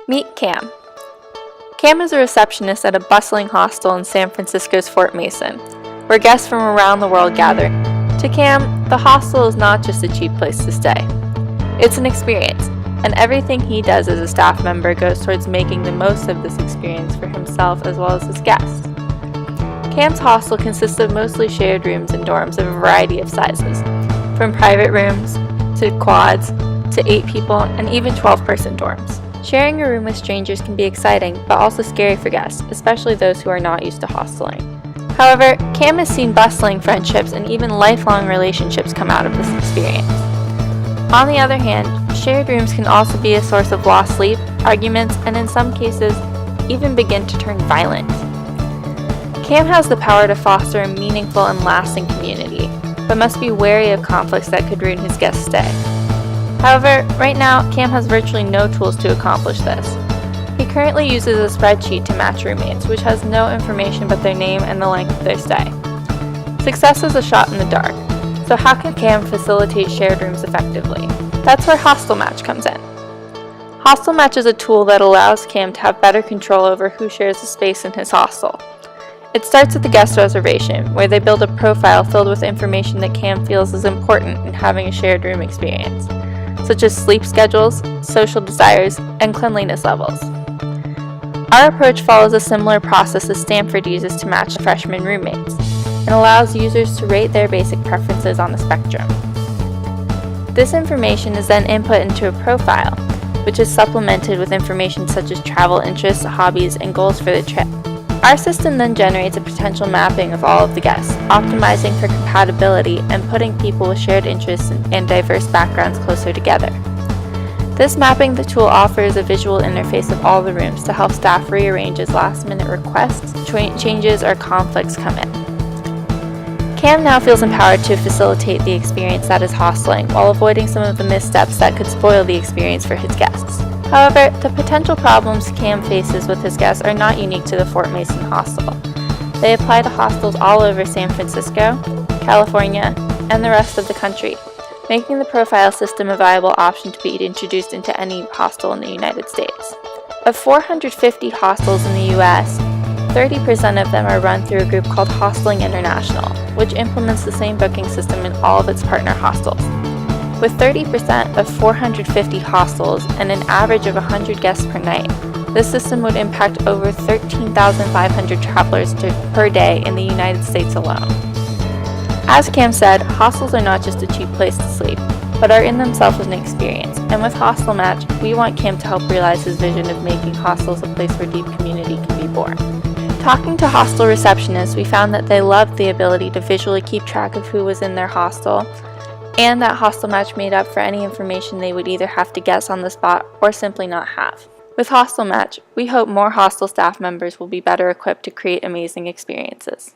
Meet Cam. Cam is a receptionist at a bustling hostel in San Francisco's Fort Mason, where guests from around the world gather. To Cam, the hostel is not just a cheap place to stay. It's an experience, and everything he does as a staff member goes towards making the most of this experience for himself as well as his guests. Cam's hostel consists of mostly shared rooms and dorms of a variety of sizes, from private rooms to quads to 8 people and even 12-person dorms. Sharing a room with strangers can be exciting, but also scary for guests, especially those who are not used to hosteling. However, Cam has seen bustling friendships and even lifelong relationships come out of this experience. On the other hand, shared rooms can also be a source of lost sleep, arguments, and in some cases, even begin to turn violent. Cam has the power to foster a meaningful and lasting community, but must be wary of conflicts that could ruin his guest's stay. However, right now, Cam has virtually no tools to accomplish this. He currently uses a spreadsheet to match roommates, which has no information but their name and the length of their stay. Success is a shot in the dark, so how can Cam facilitate shared rooms effectively? That's where Hostel Match comes in. Hostel Match is a tool that allows Cam to have better control over who shares a space in his hostel. It starts with the guest reservation, where they build a profile filled with information that Cam feels is important in having a shared room experience, such as sleep schedules, social desires, and cleanliness levels. Our approach follows a similar process as Stanford uses to match freshman roommates, and allows users to rate their basic preferences on the spectrum. This information is then input into a profile, which is supplemented with information such as travel interests, hobbies, and goals for the trip. Our system then generates a potential mapping of all of the guests, optimizing for compatibility and putting people with shared interests and diverse backgrounds closer together. This mapping the tool offers a visual interface of all the rooms to help staff rearrange as last-minute requests, changes, or conflicts come in. Cam now feels empowered to facilitate the experience that is hosteling while avoiding some of the missteps that could spoil the experience for his guests. However, the potential problems Cam faces with his guests are not unique to the Fort Mason hostel. They apply to hostels all over San Francisco, California, and the rest of the country, making the profile system a viable option to be introduced into any hostel in the United States. Of 450 hostels in the US, 30% of them are run through a group called Hosteling International, which implements the same booking system in all of its partner hostels. With 30% of 450 hostels and an average of 100 guests per night, this system would impact over 13,500 travelers per day in the United States alone. As Cam said, hostels are not just a cheap place to sleep, but are in themselves an experience, and with Hostel Match, we want Cam to help realize his vision of making hostels a place where deep community can be born. Talking to hostel receptionists, we found that they loved the ability to visually keep track of who was in their hostel, and that Hostel Match made up for any information they would either have to guess on the spot or simply not have. With Hostel Match, we hope more hostel staff members will be better equipped to create amazing experiences.